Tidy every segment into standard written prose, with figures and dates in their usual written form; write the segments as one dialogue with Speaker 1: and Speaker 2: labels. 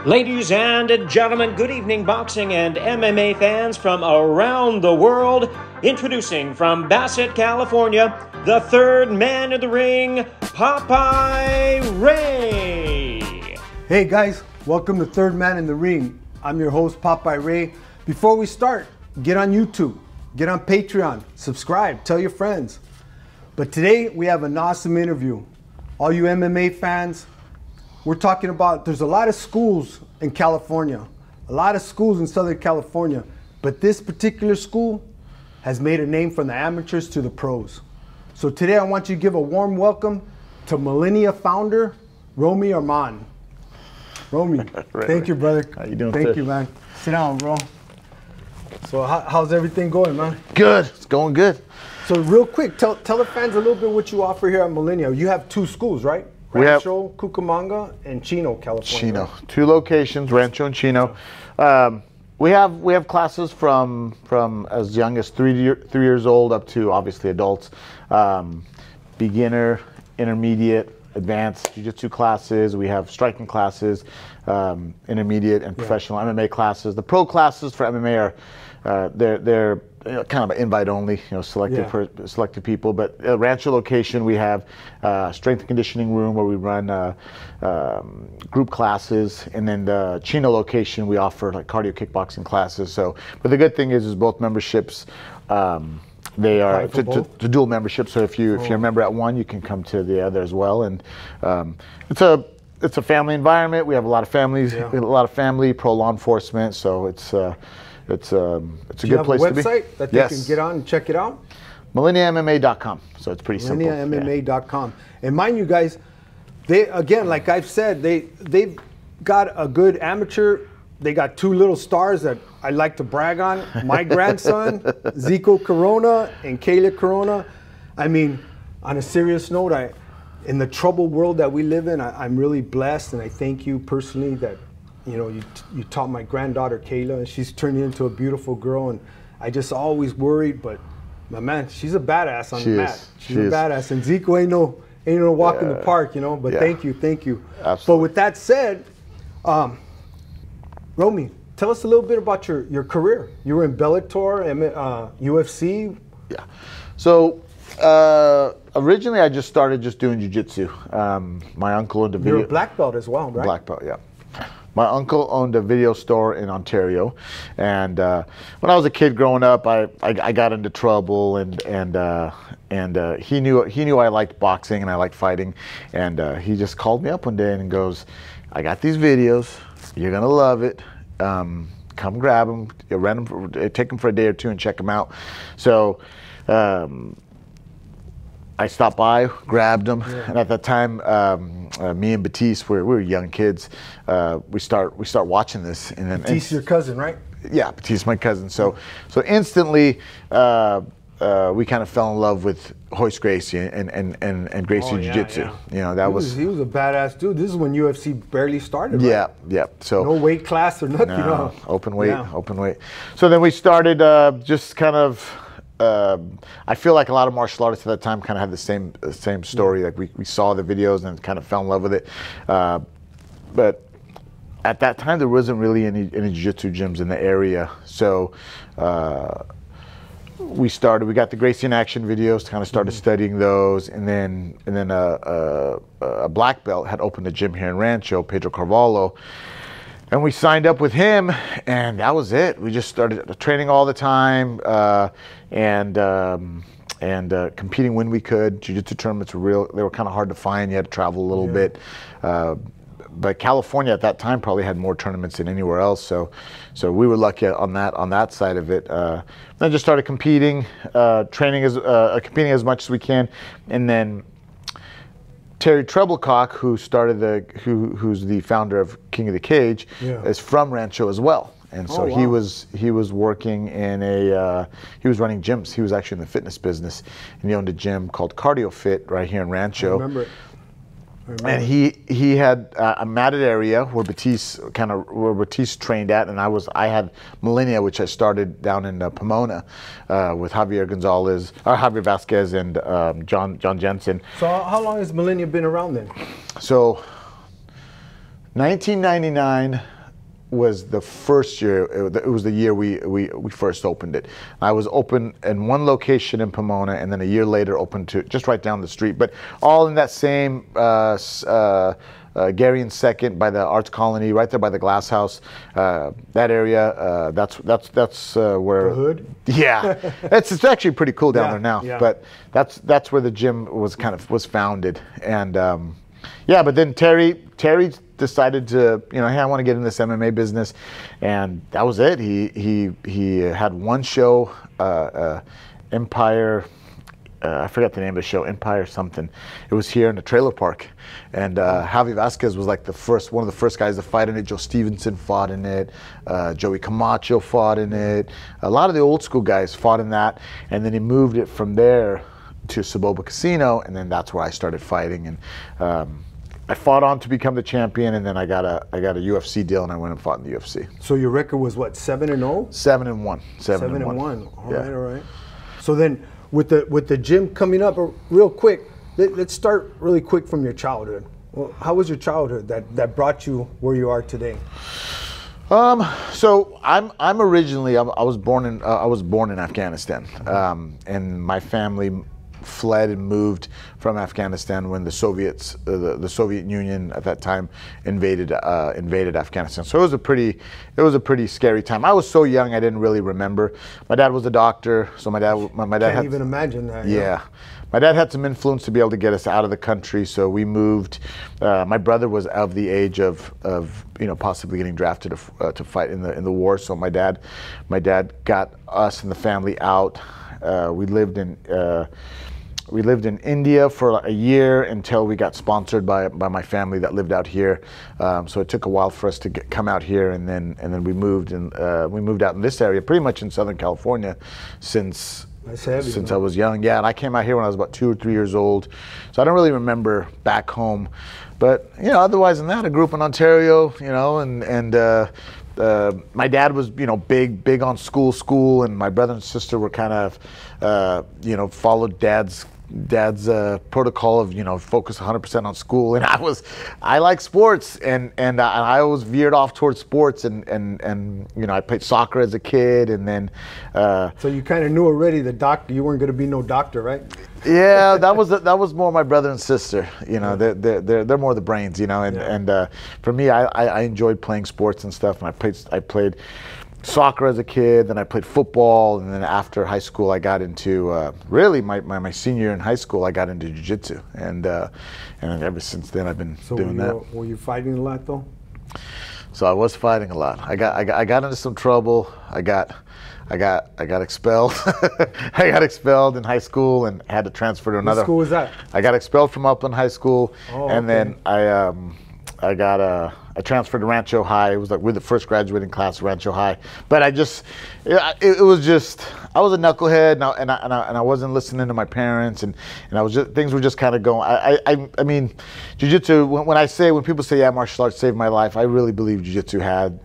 Speaker 1: Ladies and gentlemen, good evening, boxing and MMA fans from around the world. Introducing from Bassett, California, the third man in the ring, Popeye Ray.
Speaker 2: Hey guys, welcome to Third Man in the Ring. I'm your host, Popeye Ray. Before we start, get on YouTube, get on Patreon, subscribe, tell your friends. But today we have an awesome interview. All you MMA fans, we're talking about, there's a lot of schools in California, a lot of schools in Southern California, but this particular school has made a name from the amateurs to the pros. So today I want you to give a warm welcome to Millennia founder, Romie Aram. Romie, thank you, brother.
Speaker 3: How you doing,
Speaker 2: Thank
Speaker 3: sir?
Speaker 2: you, man. Sit down, bro. So how's everything going, man?
Speaker 3: Good. It's going good.
Speaker 2: So real quick, tell the fans a little bit what you offer here at Millennia. You have two schools, right?
Speaker 3: We have
Speaker 2: Rancho, Cucamonga, and Chino, California.
Speaker 3: Chino.
Speaker 2: Right?
Speaker 3: 2 locations, Rancho and Chino. We have classes from as young as 3 years old up to obviously adults. Beginner, intermediate, advanced jiu-jitsu classes. We have striking classes, intermediate and professional MMA classes. The pro classes for MMA are they're kind of invite only, selected people. But Rancho location, we have strength and conditioning room where we run group classes, and then the Chino location we offer like cardio kickboxing classes. So, but the good thing is both memberships. They are to dual membership. So if you're a member at one, you can come to the other as well. And it's a family environment. We have a lot of families, a lot of family pro law enforcement. So it's a good place to be.
Speaker 2: Do you have a website that they can get on and check it out?
Speaker 3: MillenniaMMA.com. So it's pretty simple.
Speaker 2: MillenniaMMA.com. And mind you guys, they again, like I've said, they've got a good amateur. They got 2 little stars that I like to brag on. My grandson, Zico Corona and Kayla Corona. I mean, on a serious note, in the troubled world that we live in, I'm really blessed, and I thank you personally that you taught my granddaughter Kayla, and she's turned into a beautiful girl. And I just always worried, but my man, she's a badass on the mat. She's a badass, and Zico ain't no walk in the park, But thank you.
Speaker 3: Absolutely.
Speaker 2: But with that said, Romie, tell us a little bit about your career. You were in Bellator, UFC.
Speaker 3: Yeah. So originally, I just started doing jiu-jitsu. My uncle owned a video.
Speaker 2: You're a black belt as well, right?
Speaker 3: Black belt, yeah. My uncle owned a video store in Ontario, and when I was a kid growing up, I got into trouble, and he knew I liked boxing and I liked fighting, and he just called me up one day and goes, "I got these videos. You're gonna love it. Come grab them. Rent them. Take them for a day or 2 and check them out." So I stopped by, grabbed them, and at that time, me and Batiste, we were young kids. We start watching this, and then
Speaker 2: Batiste, your cousin, right?
Speaker 3: Yeah, Batiste, my cousin. So instantly, we kind of fell in love with Royce Gracie and Gracie Jiu-Jitsu.
Speaker 2: Yeah. He was a badass dude. This is when UFC barely started, right?
Speaker 3: Yeah. So
Speaker 2: no weight class or nothing.
Speaker 3: No, open weight. So then we started just kind of. I feel like a lot of martial artists at that time kind of had the same story. Like we saw the videos and kind of fell in love with it. But at that time, there wasn't really any jiu-jitsu gyms in the area. So we got the Gracie in Action videos, kind of started studying those, and then a black belt had opened a gym here in Rancho, Pedro Carvalho. And we signed up with him, and that was it. We just started training all the time, and competing when we could. Jiu-jitsu tournaments they were kind of hard to find. You had to travel a little bit. But California at that time probably had more tournaments than anywhere else. So we were lucky on that side of it. Then just started competing, competing as much as we can, and then Terry Treblecock, who's the founder of King of the Cage, is from Rancho as well. And so he was working in he was running gyms. He was actually in the fitness business, and he owned a gym called Cardio Fit right here in Rancho.
Speaker 2: I remember it.
Speaker 3: And he had a matted area where Batiste trained at, and I had Millennia, which I started down in Pomona with Javier Vasquez and John Jensen.
Speaker 2: So how long has Millennia been around then?
Speaker 3: So 1999 was the first year. It was the year we first opened it. I was open in one location in Pomona, and then a year later opened to just right down the street. But all in that same Gary and Second by the Arts Colony, right there by the Glass House. That area. That's where
Speaker 2: The hood.
Speaker 3: Yeah, it's actually pretty cool down there now.
Speaker 2: Yeah.
Speaker 3: But that's where the gym was founded, and yeah. But then Terry decided to, hey, I want to get in this MMA business, and that was it. He had one show, Empire. I forgot the name of the show, Empire something. It was here in the trailer park, and Javi Vasquez was like one of the first guys to fight in it. Joe Stevenson fought in it. Joey Camacho fought in it. A lot of the old school guys fought in that, and then he moved it from there to Saboba Casino, and then that's where I started fighting. And I fought on to become the champion, and then I got a UFC deal, and I went and fought in the UFC.
Speaker 2: So your record was what, 7-0?
Speaker 3: 7-1.
Speaker 2: 7-1. All right. So then, with the gym coming up, real quick, let's start really quick from your childhood. Well, how was your childhood that brought you where you are today?
Speaker 3: So I'm originally I was born in Afghanistan, and my family fled and moved from Afghanistan when the Soviet Union at that time invaded Afghanistan. So it was a pretty scary time. I was so young I didn't really remember. My dad was a doctor, so my dad
Speaker 2: Can't even imagine that.
Speaker 3: Yeah. My dad had some influence to be able to get us out of the country, so we moved. My brother was of the age of possibly getting drafted to fight in the war. So my dad got us and the family out. We lived in India for a year until we got sponsored by my family that lived out here. So it took a while for us to come out here, and then we moved out in this area, pretty much in Southern California, since I was young. Yeah, and I came out here when I was about 2 or 3 years old. So I don't really remember back home, but otherwise than that, I grew up in Ontario. And my dad was big on school, and my brother and sister were kind of followed dad's protocol of focus 100% on school, and I like sports, and I always veered off towards sports, and I played soccer as a kid, and then
Speaker 2: so you kind of knew already you weren't going to be no doctor, right?
Speaker 3: Yeah, that was more my brother and sister. They're more the brains, and for me, I enjoyed playing sports and stuff, and I played soccer as a kid, then I played football, and then after high school I got into really my senior year in high school I got into jiu-jitsu, and ever since then I've been doing that.
Speaker 2: Were you fighting a lot though?
Speaker 3: So I was fighting a lot. I got into some trouble. I got expelled. I got expelled in high school and had to transfer to another.
Speaker 2: What school was that?
Speaker 3: I got expelled from Upland High School, and
Speaker 2: okay.
Speaker 3: then I transferred to Rancho High. It was like we're the first graduating class of Rancho High. But it was just, I was a knucklehead, and I wasn't listening to my parents, and things were just kind of going. I mean, jiu-jitsu. When people say, yeah, martial arts saved my life, I really believe jiu-jitsu had.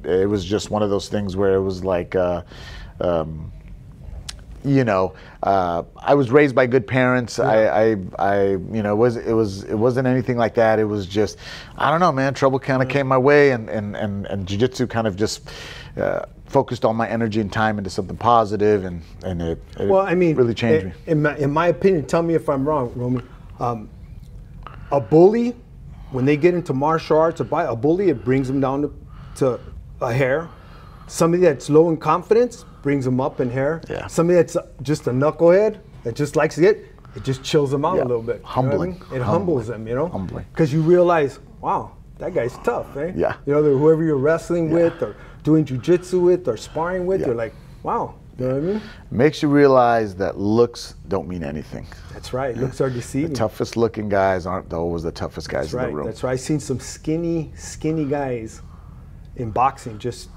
Speaker 3: It was just one of those things where it was like. I was raised by good parents. Yeah. It wasn't anything like that. It was just, I don't know, man. Trouble kind of came my way, and jiu-jitsu kind of just focused all my energy and time into something positive, and it really changed me.
Speaker 2: In my opinion, tell me if I'm wrong, Romie. A bully, when they get into martial arts, a bully, it brings them down to a hair. Somebody that's low in confidence brings them up in hair.
Speaker 3: Yeah.
Speaker 2: Somebody that's just a knucklehead that just likes it just chills them out a little bit.
Speaker 3: Humbling.
Speaker 2: It humbles them,
Speaker 3: Humbling.
Speaker 2: Because you realize, wow, that guy's tough, eh?
Speaker 3: Yeah.
Speaker 2: Whoever you're wrestling with or doing jiu-jitsu with or sparring with, you're like, wow, you know what I mean?
Speaker 3: Makes you realize that looks don't mean anything.
Speaker 2: That's right, looks are deceiving.
Speaker 3: The toughest looking guys aren't always the toughest guys in the room.
Speaker 2: That's right, I've seen some skinny guys in boxing, just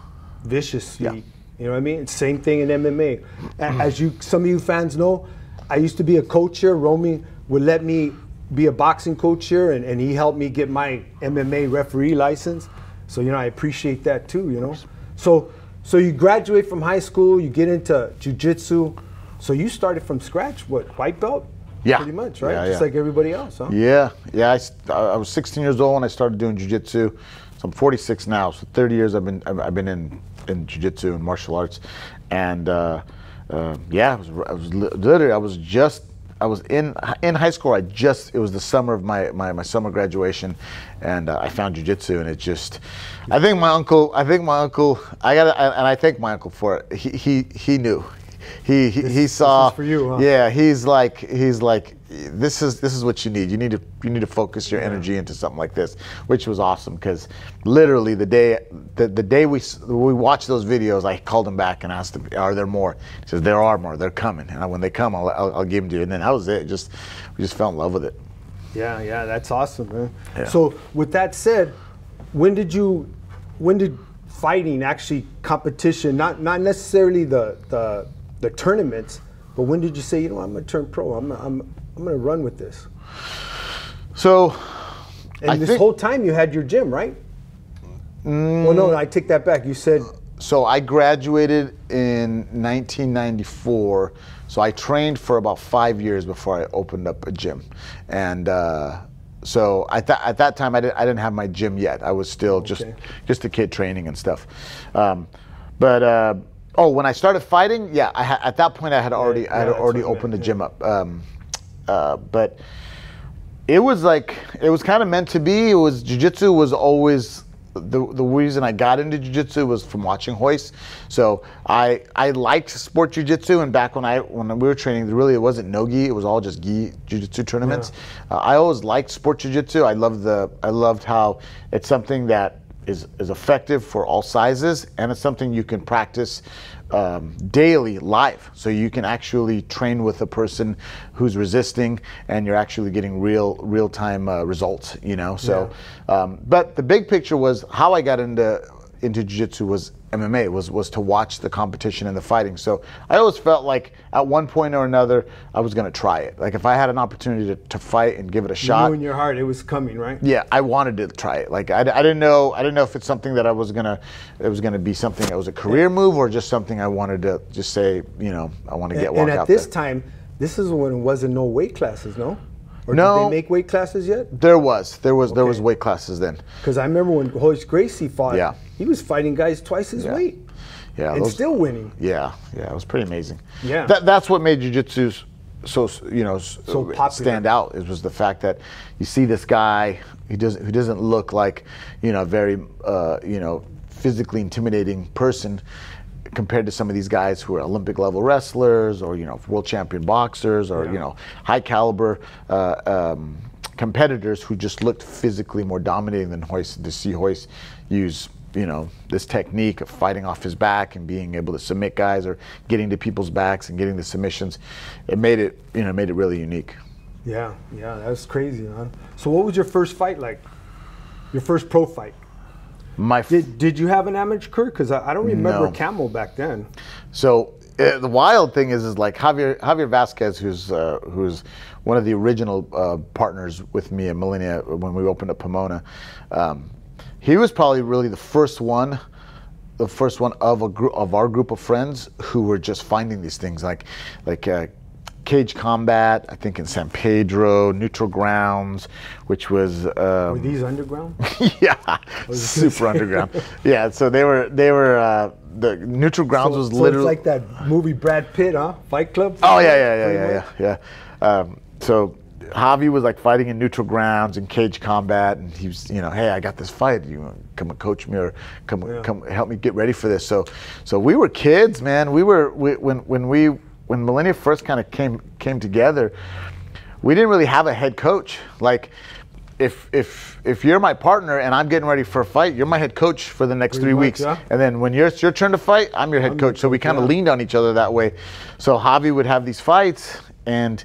Speaker 2: viciously.
Speaker 3: Yeah.
Speaker 2: You know what I mean? Same thing in MMA. As some of you fans know, I used to be a coach here. Romie would let me be a boxing coach here, and he helped me get my MMA referee license. So, I appreciate that too, So you graduate from high school, you get into jiu-jitsu. So you started from scratch, what, white belt?
Speaker 3: Yeah.
Speaker 2: Pretty much, right?
Speaker 3: Yeah,
Speaker 2: Just like everybody else, huh?
Speaker 3: Yeah. Yeah. I was 16 years old when I started doing jiu-jitsu. So I'm 46 now. So 30 years I've been in jiu-jitsu and martial arts. And yeah, I was in high school. It was the summer of my summer graduation, and I found jiu-jitsu, and it just, I thank my uncle for it. He knew. He saw.
Speaker 2: This is for you, huh?
Speaker 3: Yeah, he's like, this is what you need. You need to focus your energy into something like this, which was awesome, because literally the day we watched those videos, I called him back and asked him, "Are there more?" He says, "There are more. They're coming, and when they come, I'll give them to you." And then that was it. We just fell in love with it.
Speaker 2: Yeah, that's awesome, man.
Speaker 3: Yeah.
Speaker 2: So with that said, when did fighting actually competition, not necessarily the tournaments, but when did you say, you know, I'm gonna turn pro? I'm gonna run with this.
Speaker 3: So,
Speaker 2: and this whole time you had your gym, right? Well, no, I take that back. You said.
Speaker 3: So I graduated in 1994. So I trained for about 5 years before I opened up a gym, and so at that time I didn't have my gym yet. I was still just a kid training and stuff. Oh, when I started fighting, yeah, at that point I had already opened the gym up. But it was kind of meant to be. Jiu-jitsu was always the reason I got into jiu-jitsu was from watching Hoist. So I liked sport jiu-jitsu, and back when we were training, it wasn't no-gi, it was all just gi jiu-jitsu tournaments. Yeah. I always liked sport jiu-jitsu. I loved how it's something that is effective for all sizes, and it's something you can practice daily live, so you can actually train with a person who's resisting, and you're actually getting real-time results, you know. So but the big picture was how I got into jiu-jitsu was MMA, was to watch the competition and the fighting. So I always felt like at one point or another I was going to try it. Like if I had an opportunity to fight and give it a shot.
Speaker 2: You knew in your heart it was coming, right?
Speaker 3: Yeah, I wanted to try it. Like I didn't know if it's something that it was gonna be something that was a career move, or just something I wanted to just say, you know, I want to walk out there.
Speaker 2: And at this time, this is when it wasn't no weight classes, no? Or
Speaker 3: no,
Speaker 2: did they make weight classes yet?
Speaker 3: There was weight classes then.
Speaker 2: Because I remember when Royce Gracie fought,
Speaker 3: yeah,
Speaker 2: he was fighting guys twice his weight.
Speaker 3: Yeah,
Speaker 2: and still winning.
Speaker 3: Yeah, it was pretty amazing.
Speaker 2: Yeah,
Speaker 3: that's what made jiu-jitsu so popular. Stand out. It was the fact that you see this guy who doesn't look like, you know, very physically intimidating person, compared to some of these guys who are Olympic level wrestlers, or, you know, world champion boxers, or you know, high caliber competitors who just looked physically more dominating than Hoist. To see Hoist use, you know, this technique of fighting off his back and being able to submit guys, or getting to people's backs and getting the submissions, it made it really unique. Yeah,
Speaker 2: that was crazy, man. So what was your first fight like? Your first pro fight? Did you have an amateur career? Because I don't remember Camel back then.
Speaker 3: So the wild thing is like Javier Vasquez, who's one of the original partners with me at Millennia when we opened up Pomona. He was probably really the first one of our group of friends who were just finding these things like cage combat, I think in San Pedro, neutral grounds, which was
Speaker 2: were these underground?
Speaker 3: Yeah, super underground. Yeah, so they were the neutral grounds was literally,
Speaker 2: it's like that movie Brad Pitt, huh? Fight Club.
Speaker 3: Oh yeah. So Javi was like fighting in neutral grounds and cage combat, and he was, you know, hey, I got this fight. You want to come and coach me, or come help me get ready for this? So we were kids, man. When Millennia first kind of came together, we didn't really have a head coach. Like, if you're my partner and I'm getting ready for a fight, you're my head coach for the next 3 weeks. Yeah. And then when it's your turn to fight, I'm your head coach. So we kind of leaned on each other that way. So Javi would have these fights, and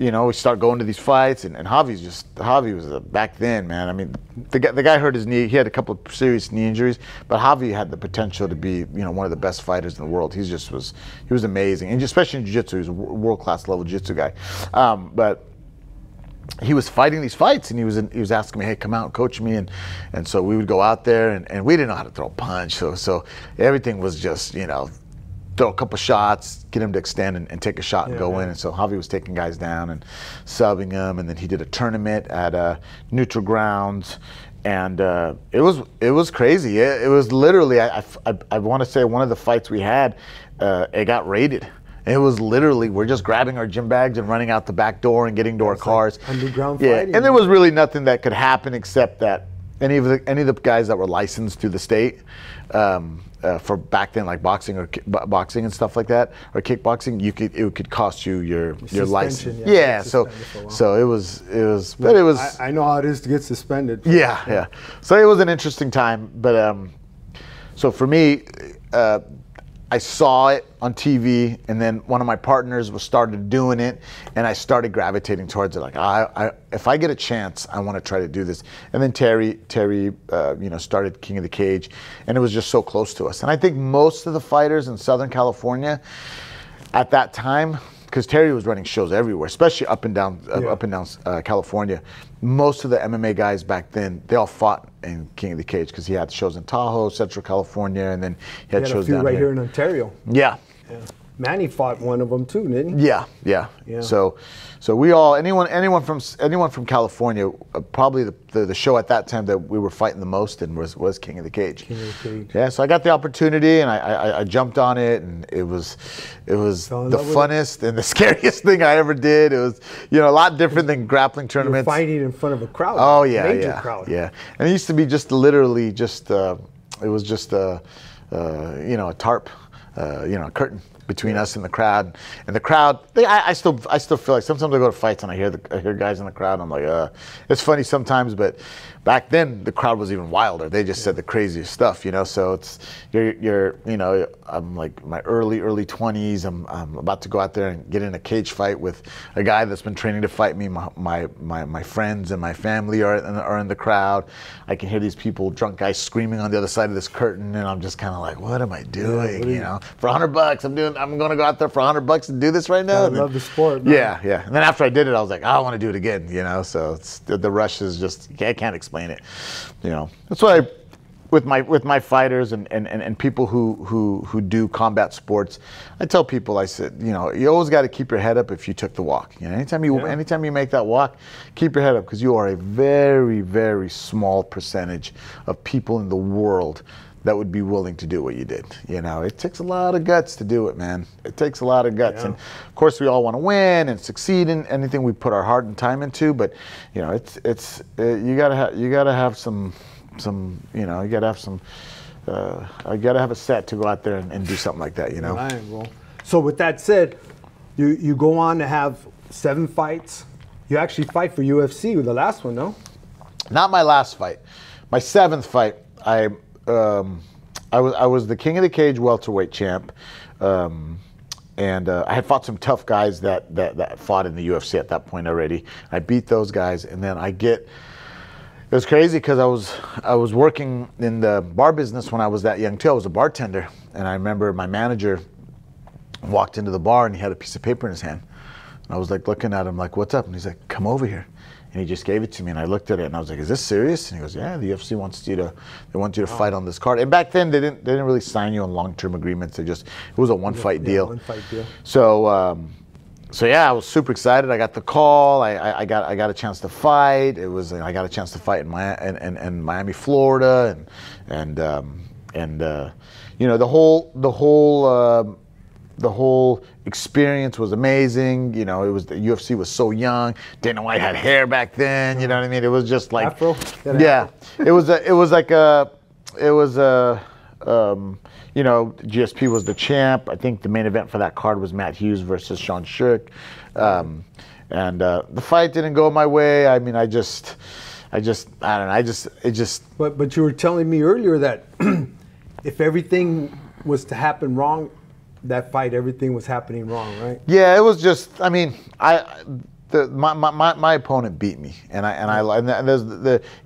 Speaker 3: you know, we start going to these fights, and Javi was back then, man. I mean, the guy hurt his knee. He had a couple of serious knee injuries, but Javi had the potential to be, you know, one of the best fighters in the world. He was amazing, and especially in jiu-jitsu, he was a world-class level jiu-jitsu guy. But he was fighting these fights, and he was asking me, hey, come out and coach me, and so we would go out there, and we didn't know how to throw a punch, so everything was just, you know, throw a couple shots, get him to extend and take a shot and go in. And so Javi was taking guys down and subbing them, and then he did a tournament at Neutral Grounds, and it was crazy. It was literally, I want to say one of the fights we had, it got raided. It was literally, we're just grabbing our gym bags and running out the back door and getting to our cars.
Speaker 2: Like underground
Speaker 3: fighting. And there was really nothing that could happen except that any of the guys that were licensed through the state for back then, like boxing or boxing and stuff like that, or kickboxing, it could cost you your license. Yeah, so it was, but it was.
Speaker 2: I know how it is to get suspended.
Speaker 3: Yeah. So it was an interesting time, but so for me. I saw it on TV, and then one of my partners started doing it, and I started gravitating towards it. Like, if I get a chance, I want to try to do this. And then Terry, started King of the Cage, and it was just so close to us. And I think most of the fighters in Southern California at that time, because Terry was running shows everywhere, especially up and down California. Most of the MMA guys back then, they all fought in King of the Cage because he had shows in Tahoe, Central California, and then he had shows down
Speaker 2: here in Ontario.
Speaker 3: Yeah.
Speaker 2: Manny fought one of them too, didn't he?
Speaker 3: Yeah. So we all, anyone from California, probably the show at that time that we were fighting the most in was King of the Cage.
Speaker 2: King of the Cage.
Speaker 3: Yeah, so I got the opportunity and I jumped on it, and it was the funnest and the scariest thing I ever did. It was a lot different than grappling tournaments.
Speaker 2: You're fighting in front of a crowd.
Speaker 3: Oh yeah,
Speaker 2: major crowd.
Speaker 3: Yeah, and it used to be just literally just it was just a tarp, a curtain between us and the crowd. And the crowd, I still feel like sometimes I go to fights and I hear guys in the crowd, and I'm like, it's funny sometimes, but back then the crowd was even wilder. They just said the craziest stuff, So it's I'm like my early 20s. I'm about to go out there and get in a cage fight with a guy that's been training to fight me. My friends and my family are in the crowd. I can hear these drunk guys screaming on the other side of this curtain, and I'm just kind of like, what am I doing? For $100, I'm going to go out there for $100 and do this right now.
Speaker 2: I love the sport. Man.
Speaker 3: Yeah. And then after I did it, I was like, I want to do it again. So it's, the rush is just, I can't explain it. That's why with my fighters and people who do combat sports, I tell people, I said, you always got to keep your head up if you took the walk. Anytime you make that walk, keep your head up, because you are a very, very small percentage of people in the world that would be willing to do what you did. It takes a lot of guts to do it, man. It takes a lot of guts. And of course we all want to win and succeed in anything we put our heart and time into, but you gotta have some I gotta have a set to go out there and do something like that,
Speaker 2: Right, well, so with that said, you go on to have 7 fights. You actually fight for UFC with the last one, no?
Speaker 3: Not my last fight. My 7th fight, I was the King of the Cage welterweight champ, and I had fought some tough guys that fought in the UFC at that point already. I beat those guys, and then it was crazy because I was working in the bar business when I was that young too. I was a bartender, and I remember my manager walked into the bar and he had a piece of paper in his hand, and I was like looking at him like, "What's up?" And he's like, "Come over here." And he just gave it to me, and I looked at it, and I was like, "Is this serious?" And he goes, "Yeah, the UFC wants you to fight on this card." And back then, they didn't really sign you on long-term agreements. It was a one-fight deal.
Speaker 2: One-fight deal.
Speaker 3: So yeah, I was super excited. I got the call. I got a chance to fight. I got a chance to fight in Miami, Florida, and the whole experience was amazing. The UFC was so young. Dana White had hair back then. You know what I mean? It was just like
Speaker 2: Afro?
Speaker 3: Yeah. GSP was the champ. I think the main event for that card was Matt Hughes versus Sean Shirk. And the fight didn't go my way. I mean, I don't know.
Speaker 2: But you were telling me earlier that if everything was to happen wrong, that fight, everything was happening wrong, right?
Speaker 3: Yeah, it was just, I mean, my opponent beat me, and there's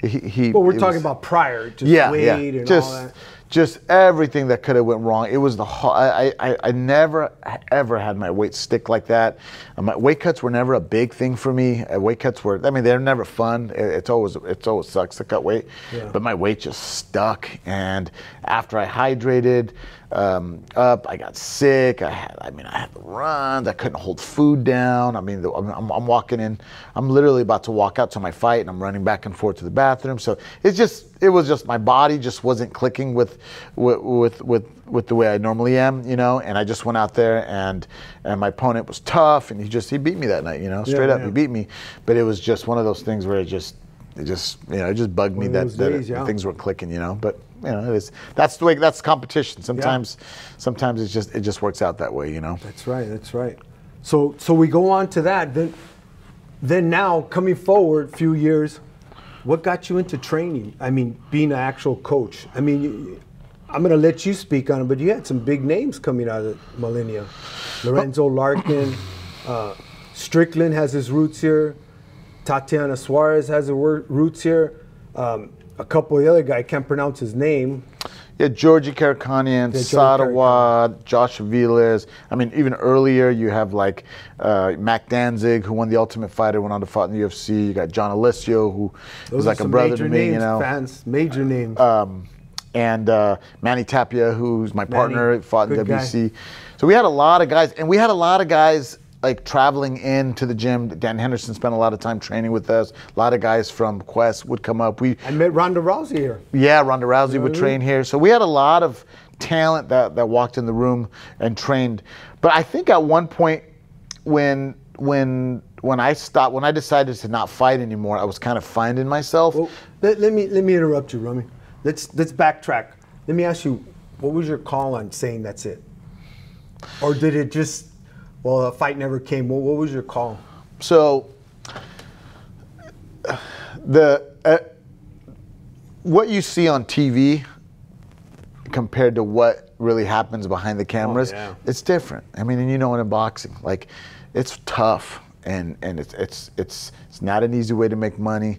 Speaker 3: he.
Speaker 2: Well, we're talking about prior, just weight and all that.
Speaker 3: just everything that could have went wrong. It was I never ever had my weight stick like that. My weight cuts were never a big thing for me. Weight cuts were, I mean, they're never fun. It always sucks to cut weight, but my weight just stuck. And after I hydrated up, I got sick. I had to run. I couldn't hold food down. I mean, I'm walking in. I'm literally about to walk out to my fight, and I'm running back and forth to the bathroom. So it was just my body just wasn't clicking with the way I normally am, you know. And I just went out there, and my opponent was tough, and he beat me that night, you know, straight up. He beat me. But it was just one of those things where it just bugged me that things weren't clicking, you know. But you know, that's the way. That's competition. Sometimes it just works out that way, you know.
Speaker 2: That's right. That's right. So we go on to that. Then now coming forward, few years, what got you into training? I mean, being an actual coach. I mean, I'm gonna let you speak on it, but you had some big names coming out of Millennia. Lorenzo Larkin, Strickland has his roots here. Tatiana Suarez has her roots here. A couple of the other guys, I can't pronounce his name.
Speaker 3: Yeah, Georgi Karakanian, Sadawad, Josh Aviles. I mean, even earlier you have like Mac Danzig, who won the Ultimate Fighter, went on to fight in the UFC. You got John Alessio, who is like a brother to me, you know.
Speaker 2: Fans, major names.
Speaker 3: And Manny Tapia, who's my partner, fought in WC. Guy. So we had a lot of guys, and we had a lot of guys like traveling into the gym. Dan Henderson spent a lot of time training with us. A lot of guys from Quest would come up. I
Speaker 2: met Ronda Rousey here.
Speaker 3: Yeah, Ronda Rousey would train here. So we had a lot of talent that walked in the room and trained. But I think at one point when I decided to not fight anymore, I was kind of finding myself.
Speaker 2: Well, let me interrupt you, Romie. Let's backtrack. Let me ask you, what was your call on saying that's it? Or did it just, well, a fight never came? What was your call?
Speaker 3: So, what you see on TV compared to what really happens behind the cameras, it's different. I mean, and you know, in boxing, like, it's tough, and it's not an easy way to make money.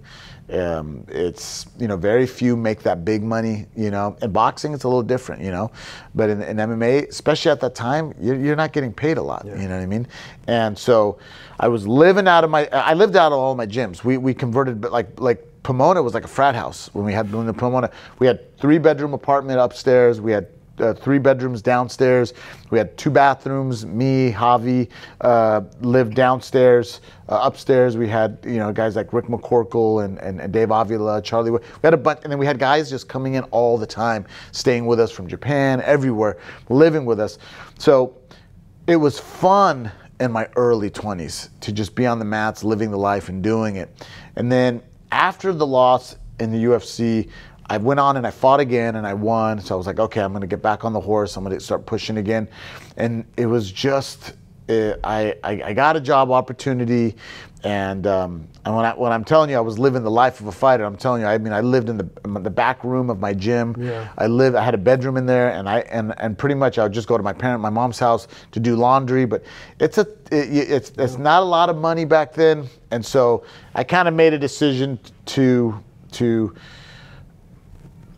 Speaker 3: It's, you know, very few make that big money, you know. In boxing, it's a little different, you know. But in MMA, especially at that time, you're not getting paid a lot, you know what I mean? And so I lived out of all my gyms. We converted, but like Pomona was like a frat house when we had the Pomona. We had 3-bedroom apartment upstairs. We had 3 bedrooms downstairs. We had 2 bathrooms. Me, Javi lived downstairs. Upstairs, we had, you know, guys like Rick McCorkle and Dave Avila, Charlie. We had a bunch, and then we had guys just coming in all the time, staying with us from Japan, everywhere, living with us. So it was fun in my early 20s to just be on the mats, living the life and doing it. And then after the loss in the UFC, I went on and I fought again and I won. So I was like, okay, I'm going to get back on the horse. I'm going to start pushing again. And it was just, I got a job opportunity. And when I'm telling you I was living the life of a fighter, I'm telling you, I mean, I lived in the back room of my gym. Yeah. I had a bedroom in there, and pretty much I would just go to my mom's house to do laundry. But it's not a lot of money back then. And so I kind of made a decision to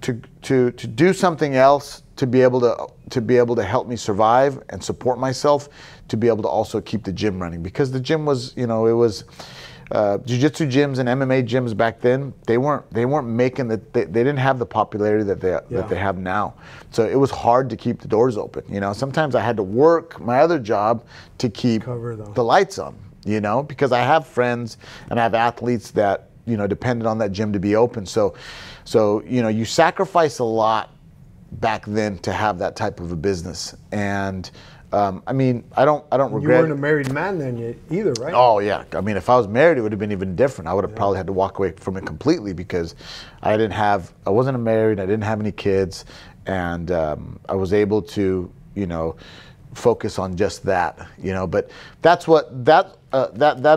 Speaker 3: do something else to be able to help me survive and support myself, to be able to also keep the gym running, because the gym was, you know, it was jiu-jitsu gyms and MMA gyms back then. They weren't making they didn't have the popularity that they have now. So it was hard to keep the doors open. You know, sometimes I had to work my other job to keep the lights on. You know, because I have friends and I have athletes that, you know, depended on that gym to be open. So you know, you sacrifice a lot back then to have that type of a business. And I mean, I don't regret.
Speaker 2: You weren't a married man then either, right?
Speaker 3: Oh yeah. I mean, if I was married, it would have been even different. I would have probably had to walk away from it completely, because I wasn't married. I didn't have any kids, and I was able to, you know, focus on just that, you know. But that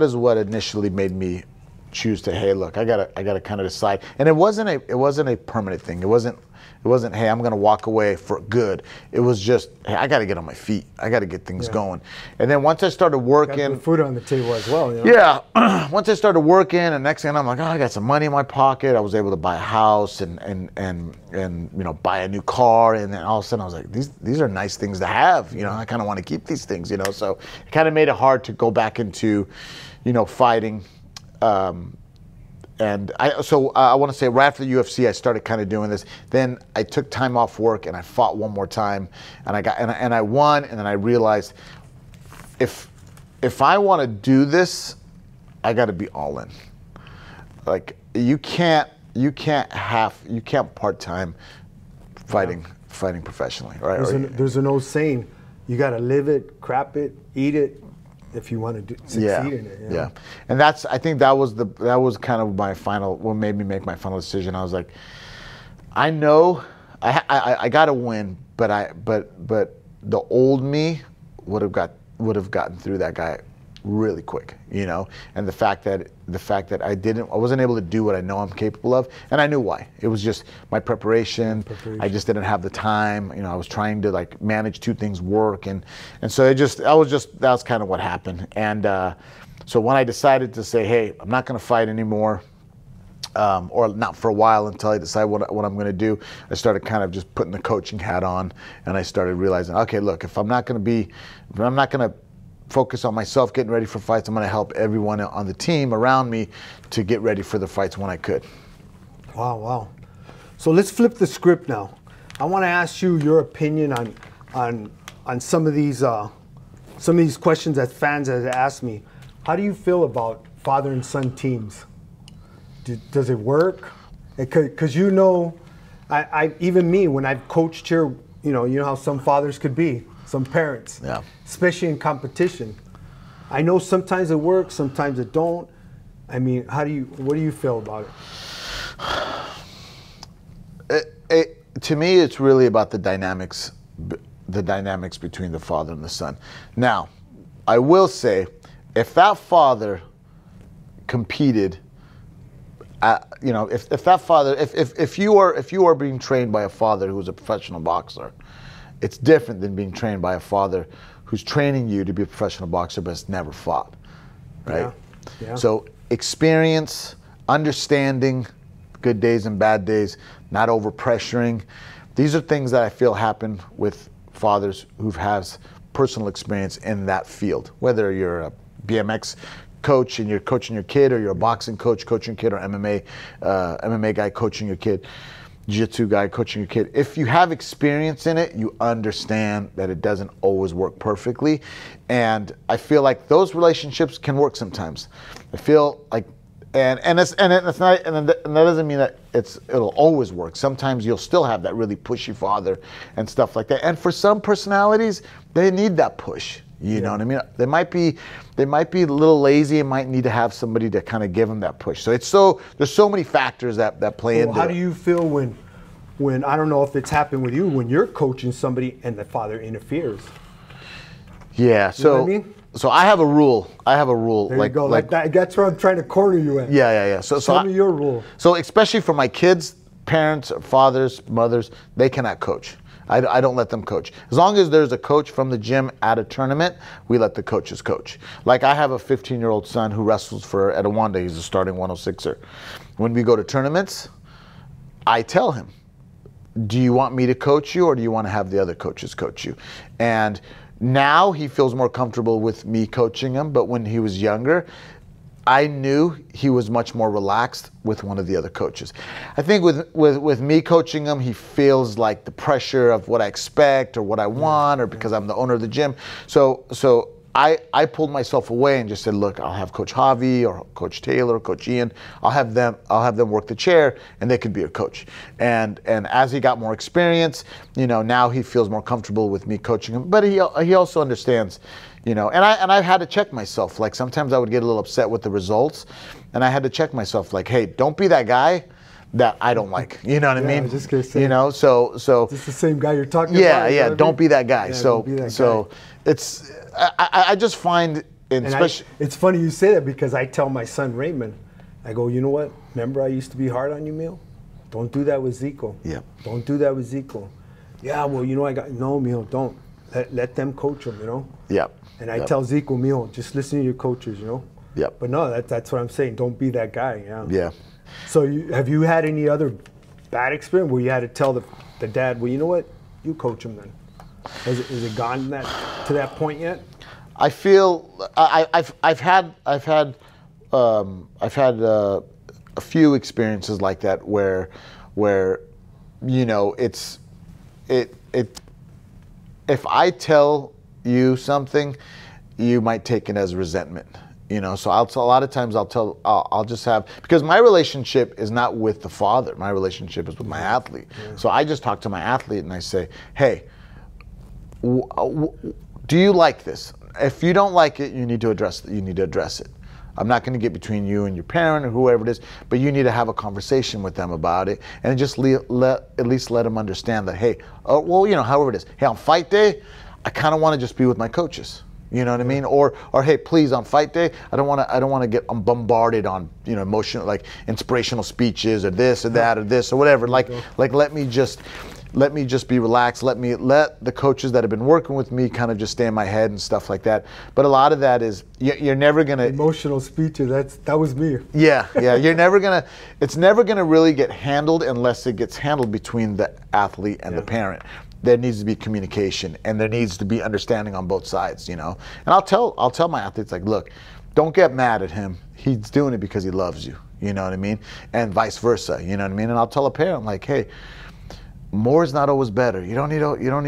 Speaker 3: is what initially made me choose to, hey, look, I gotta kind of decide. And it wasn't a permanent thing. It wasn't It wasn't, hey, I'm going to walk away for good. It was just, hey, I got to get on my feet. I got to get things going. And then once I started working,
Speaker 2: got food on the table as well. You know?
Speaker 3: Yeah. Once I started working, and next thing I'm like, oh, I got some money in my pocket. I was able to buy a house and you know, buy a new car. And then all of a sudden I was like, these are nice things to have. You know, I kind of want to keep these things. You know, so it kind of made it hard to go back into, you know, fighting. And I want to say right after the UFC, I started kind of doing this. Then I took time off work and I fought one more time, and I won. And then I realized, if I want to do this, I got to be all in. Like you can't part-time fighting professionally, right?
Speaker 2: There's an old saying, you got to live it, crap it, eat it, if you want to succeed in it. You know?
Speaker 3: Yeah, and I think that was kind of my final, what made me make my final decision. I was like, I know I got to win, but the old me would have gotten through that guy really quick, you know. And the fact that I wasn't able to do what I know I'm capable of, and I knew why. It was just my preparation. I just didn't have the time. You know, I was trying to like manage two things, work and so that was kind of what happened. And so when I decided to say, hey, I'm not going to fight anymore, or not for a while until I decide what I'm going to do, I started kind of just putting the coaching hat on, and I started realizing, okay, look, if I'm not going to focus on myself getting ready for fights, I'm going to help everyone on the team around me to get ready for the fights when I could.
Speaker 2: Wow. So let's flip the script now. I want to ask you your opinion on some of these questions that fans have asked me. How do you feel about father and son teams? Does it work? Because you know, even me, when I've coached here, you know how some fathers could be, some parents,
Speaker 3: yeah,
Speaker 2: especially in competition. I know sometimes it works, sometimes it don't. I mean, what do you feel about
Speaker 3: it? To me, it's really about the dynamics between the father and the son. Now, I will say, if that father competed, you know, if that father, if you are being trained by a father who's a professional boxer, it's different than being trained by a father who's training you to be a professional boxer but has never fought, right?
Speaker 2: Yeah.
Speaker 3: So experience, understanding good days and bad days, not over pressuring. These are things that I feel happen with fathers who have personal experience in that field. Whether you're a BMX coach and you're coaching your kid, or you're a boxing coach coaching your kid, or MMA guy coaching your kid, Jiu-Jitsu guy coaching your kid. If you have experience in it, you understand that it doesn't always work perfectly. And I feel like those relationships can work sometimes. I feel like, and that doesn't mean that it'll always work. Sometimes you'll still have that really pushy father and stuff like that. And for some personalities, they need that push. You know what I mean? They might be a little lazy and might need to have somebody to kind of give them that push. So there's so many factors that play into it.
Speaker 2: How do you feel when I don't know if it's happened with you, when you're coaching somebody and the father interferes?
Speaker 3: Yeah. So
Speaker 2: you know what I mean?
Speaker 3: So I have a rule.
Speaker 2: There you go. Like that. That's where I'm trying to corner you at.
Speaker 3: Yeah. So
Speaker 2: tell me your rule.
Speaker 3: So especially for my kids, parents, fathers, mothers, they cannot coach. I don't let them coach. As long as there's a coach from the gym at a tournament, we let the coaches coach. Like I have a 15-year-old son who wrestles for Etowanda. He's a starting 106er. When we go to tournaments, I tell him, do you want me to coach you, or do you want to have the other coaches coach you? And now he feels more comfortable with me coaching him, but when he was younger, I knew he was much more relaxed with one of the other coaches. I think with me coaching him, he feels like the pressure of what I expect or what I want, or because I'm the owner of the gym. So I pulled myself away and just said, look, I'll have Coach Javi or Coach Taylor or Coach Ian. I'll have them work the chair, and they could be a coach. And as he got more experience, you know, now he feels more comfortable with me coaching him. But he also understands, you know, and I've had to check myself. Like sometimes I would get a little upset with the results, and I had to check myself. Like, hey, don't be that guy that I don't like. You know what I mean?
Speaker 2: I was just gonna say,
Speaker 3: you know, so
Speaker 2: it's the same guy you're talking about.
Speaker 3: Yeah. Don't be that guy.
Speaker 2: Yeah,
Speaker 3: so it's I just find,
Speaker 2: it's funny you say that, because I tell my son Raymond, I go, you know what? Remember I used to be hard on you, Emil? Don't do that with Zico.
Speaker 3: Yep.
Speaker 2: Don't do that with Zico. Yeah, well, you know, no, mijo, don't. Let them coach him, you know?
Speaker 3: Yep.
Speaker 2: And I tell Zico, mijo, just listen to your coaches, you know?
Speaker 3: Yep.
Speaker 2: But no, that's what I'm saying. Don't be that guy, yeah.
Speaker 3: Yeah.
Speaker 2: So have you had any other bad experience where you had to tell the dad, well, you know what? You coach him then. Has it gone to that point yet?
Speaker 3: I feel I've had a few experiences like that where you know it if I tell you something, you might take it as resentment. You know, so a lot of times I'll just have, because my relationship is not with the father. My relationship is with my athlete. Yeah. So I just talk to my athlete and I say, hey, do you like this? If you don't like it, you need to address it. I'm not going to get between you and your parent or whoever it is, but you need to have a conversation with them about it, and just at least let them understand that, hey, well, you know, however it is. Hey, on fight day, I kind of want to just be with my coaches. You know what I mean? Or hey, please, on fight day, I don't want to get bombarded on, you know, emotional, like inspirational speeches or this or that or this or whatever. Like let me just be relaxed. Let the coaches that have been working with me kind of just stay in my head and stuff like that. But a lot of that is you're never gonna
Speaker 2: emotional speeches. That was me.
Speaker 3: Yeah. It's never gonna really get handled unless it gets handled between the athlete and the parent. There needs to be communication, and there needs to be understanding on both sides, you know. And I'll tell my athletes, like, look, don't get mad at him. He's doing it because he loves you. You know what I mean? And vice versa. You know what I mean? And I'll tell a parent, like, hey, more is not always better. You don't need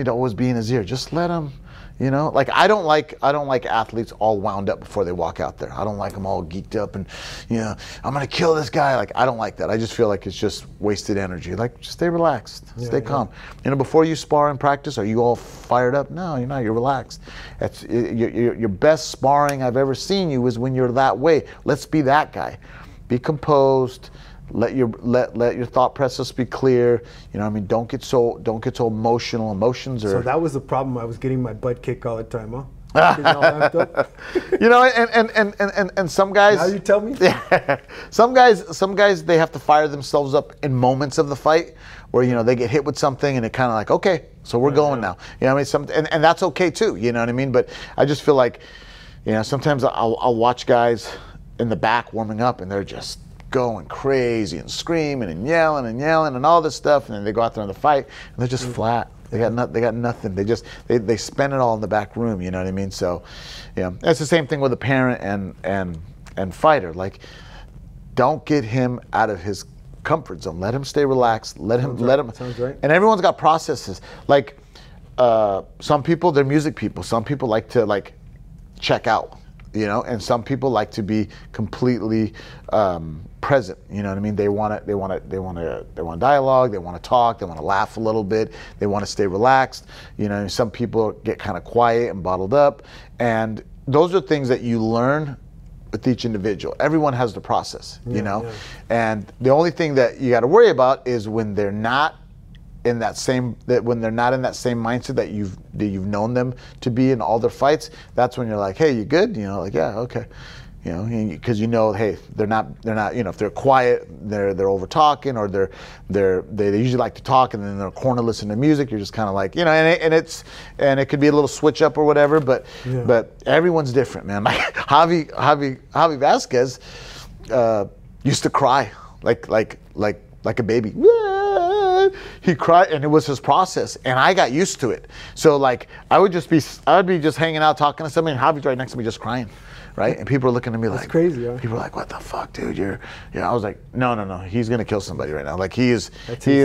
Speaker 3: to always be in his ear. Just let him, you know. Like I don't like athletes all wound up before they walk out there. I don't like them all geeked up and, you know, I'm gonna kill this guy. Like I don't like that. I just feel like it's just wasted energy. Like just stay relaxed, stay calm. You know, before you spar and practice, are you all fired up? No, you're not. You're relaxed. That's your best sparring I've ever seen you is when you're that way. Let's be that guy. Be composed. Let your thought process be clear. You know what I mean? Don't get so emotional. Emotions are.
Speaker 2: So that was the problem. I was getting my butt kicked all the time, huh?
Speaker 3: You know, and some guys.
Speaker 2: Now you tell me.
Speaker 3: Yeah, some guys they have to fire themselves up in moments of the fight where, you know, they get hit with something and it kind of like, okay, so we're going now. You know what I mean? And that's okay too. You know what I mean? But I just feel like, you know, sometimes I'll watch guys in the back warming up and they're just going crazy and screaming and yelling and all this stuff, and then they go out there in the fight and they're just flat. They got nothing. They spend it all in the back room. You know what I mean? So, yeah, that's the same thing with a parent and fighter. Like, don't get him out of his comfort zone. Let him stay relaxed. Let him.
Speaker 2: Sounds right.
Speaker 3: And everyone's got processes. Like, some people, they're music people. Some people like to check out. You know, and some people like to be completely present. You know what I mean? They want dialogue. They want to talk. They want to laugh a little bit. They want to stay relaxed. You know, some people get kind of quiet and bottled up, and those are things that you learn with each individual. Everyone has the process. You know, and the only thing that you got to worry about is when they're not in that same mindset that you've known them to be in all their fights. That's when you're like, hey, you good? You know, like, yeah, okay. You know, because you know, hey, they're not. You know, if they're quiet, they're over talking, or they usually like to talk, and then they're corner listening to music. You're just kind of like, you know, and it could be a little switch up or whatever. But everyone's different, man. Like Javi Vasquez used to cry like a baby. He cried, and it was his process, and I got used to it. So like I would be just hanging out talking to somebody, and Javi's right next to me just crying, right? And people are looking at me like,
Speaker 2: crazy, huh?
Speaker 3: People are like, what the fuck, dude? I was like, no, he's gonna kill somebody right now. Like he's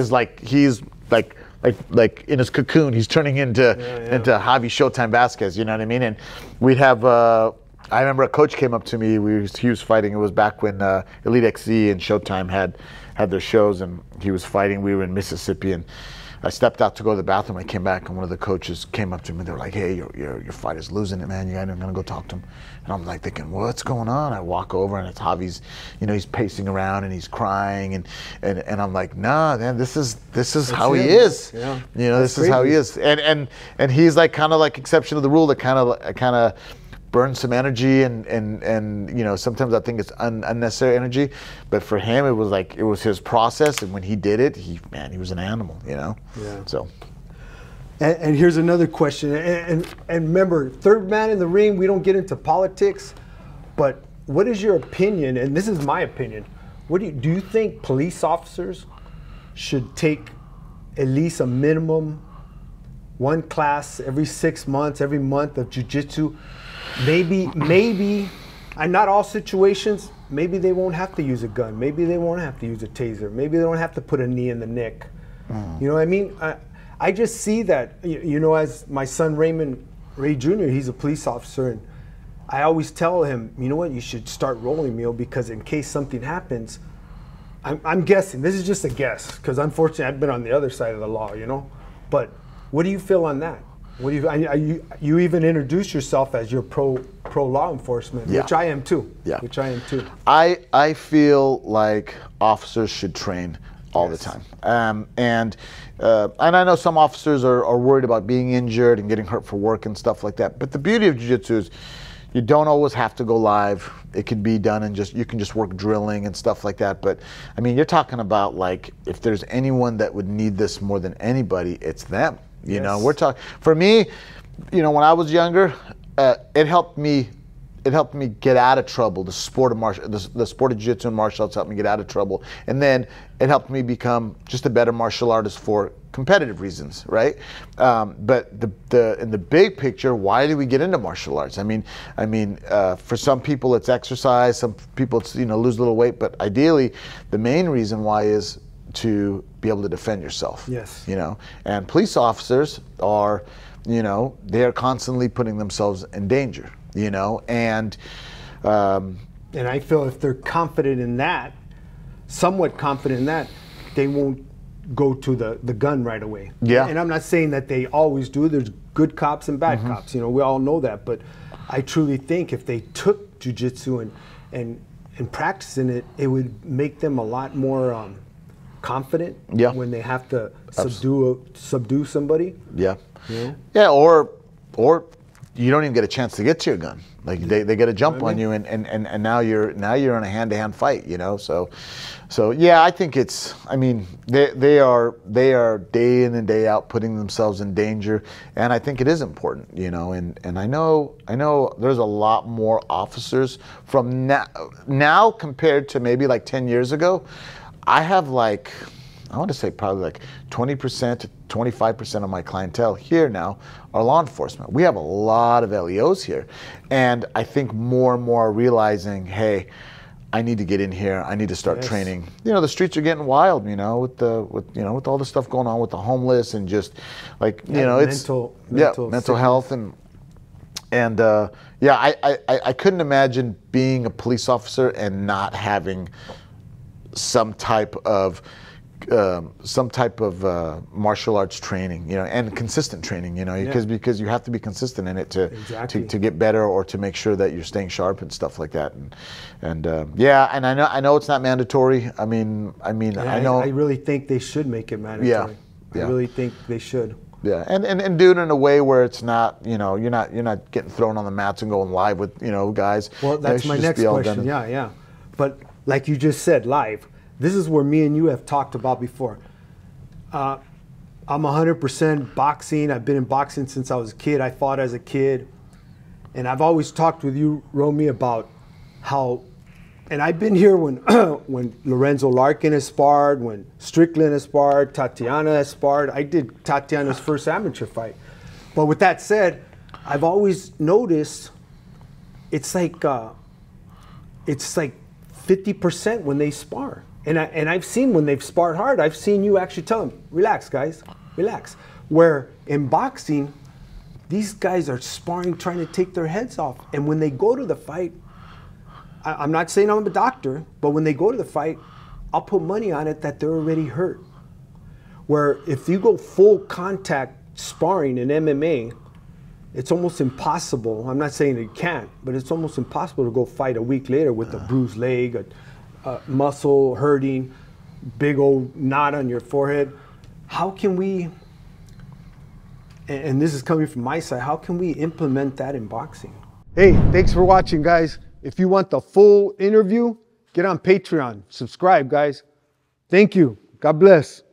Speaker 3: like in his cocoon, he's turning into Javi Showtime Vasquez, you know what I mean? And we'd have I remember a coach came up to me, he was fighting, it was back when Elite XZ and Showtime had their shows, and he was fighting. We were in Mississippi, and I stepped out to go to the bathroom. I came back, and one of the coaches came up to me. They were like, hey, your fighter's losing it, man. I'm going to go talk to him. And I'm like thinking, what's going on? I walk over, and it's Javi's, you know, he's pacing around, and he's crying, and I'm like, nah, man, this is how he is. Yeah. You know, this is how he is. And he's like kind of like exception to the rule that kind of burn some energy, and you know, sometimes I think it's unnecessary energy, but for him it was his process, and when he did it, he was an animal, you know.
Speaker 2: Yeah.
Speaker 3: So.
Speaker 2: And here's another question, and remember, third man in the ring, we don't get into politics, but what is your opinion, and this is my opinion, do you think police officers should take at least a minimum one class every 6 months, every month of jiu-jitsu? Maybe, and not all situations, maybe they won't have to use a gun, maybe they won't have to use a taser, maybe they don't have to put a knee in the neck. You know what I mean? I just see that, you know, as my son Ray Jr., he's a police officer, and I always tell him, you know what, you should start rolling, Meal, because in case something happens, I'm guessing, this is just a guess, because unfortunately I've been on the other side of the law, you know, but what do you feel on that? What do you even introduce yourself as you're pro law enforcement,
Speaker 3: yeah.
Speaker 2: which I am too.
Speaker 3: Yeah.
Speaker 2: Which I am too.
Speaker 3: I feel like officers should train all the time. And I know some officers are worried about being injured and getting hurt for work and stuff like that. But the beauty of jiu-jitsu is you don't always have to go live. It could be done and you can just work drilling and stuff like that. But I mean, you're talking about, like, if there's anyone that would need this more than anybody, it's them. You know, we're talking, for me, you know, when I was younger, it helped me get out of trouble. The sport of jiu-jitsu and martial arts helped me get out of trouble. And then it helped me become just a better martial artist for competitive reasons, right? But in the big picture, why do we get into martial arts? I mean, for some people it's exercise, some people it's, you know, lose a little weight, but ideally the main reason why is to be able to defend yourself.
Speaker 2: Yes.
Speaker 3: You know, and police officers are, you know, they are constantly putting themselves in danger. You know, and
Speaker 2: I feel if they're confident in that, somewhat confident in that, they won't go to the gun right away.
Speaker 3: Yeah.
Speaker 2: And I'm not saying that they always do. There's good cops and bad cops. You know, we all know that. But I truly think if they took jiu-jitsu and practicing it, it would make them a lot more confident.
Speaker 3: Yeah.
Speaker 2: When they have to subdue somebody.
Speaker 3: Yeah.
Speaker 2: Yeah.
Speaker 3: Yeah. Or you don't even get a chance to get to your gun. Like they get a jump on you, and now you're in a hand-to-hand fight. You know, so yeah, I think it's. I mean, they are day in and day out putting themselves in danger, and I think it is important. You know, and I know there's a lot more officers from now compared to maybe like 10 years ago. I have like, I want to say probably like 20% to 25% of my clientele here now are law enforcement. We have a lot of LEOs here. And I think more and more are realizing, hey, I need to get in here. I need to start training. You know, the streets are getting wild, you know, with all the stuff going on with the homeless and just like, you know, it's mental health and I couldn't imagine being a police officer and not having some type of martial arts training, you know, and consistent training, you know, because you have to be consistent in it to get better or to make sure that you're staying sharp and stuff like that. And I know it's not mandatory. I mean, I know.
Speaker 2: I really think they should make it mandatory.
Speaker 3: Yeah.
Speaker 2: I really think they should.
Speaker 3: Yeah, and do it in a way where it's not, you know, you're not getting thrown on the mats and going live with, you know, guys.
Speaker 2: Well, that's my next question. Yeah. But like you just said, live. This is where me and you have talked about before. I'm 100% boxing. I've been in boxing since I was a kid. I fought as a kid. And I've always talked with you, Romie, about how, and I've been here when when Lorenzo Larkin has sparred, when Strickland has sparred, Tatiana has sparred. I did Tatiana's first amateur fight. But with that said, I've always noticed it's like 50% when they spar. And I've seen when they've sparred hard, I've seen you actually tell them, relax, guys, relax. Where in boxing, these guys are sparring, trying to take their heads off. And when they go to the fight, I'm not saying I'm a doctor, but when they go to the fight, I'll put money on it that they're already hurt. Where if you go full contact sparring in MMA, it's almost impossible. I'm not saying you can't, but it's almost impossible to go fight a week later with a bruised leg, a muscle hurting, big old knot on your forehead. How can we, and this is coming from my side, how can we implement that in boxing? Hey, thanks for watching, guys. If you want the full interview, get on Patreon. Subscribe, guys. Thank you. God bless.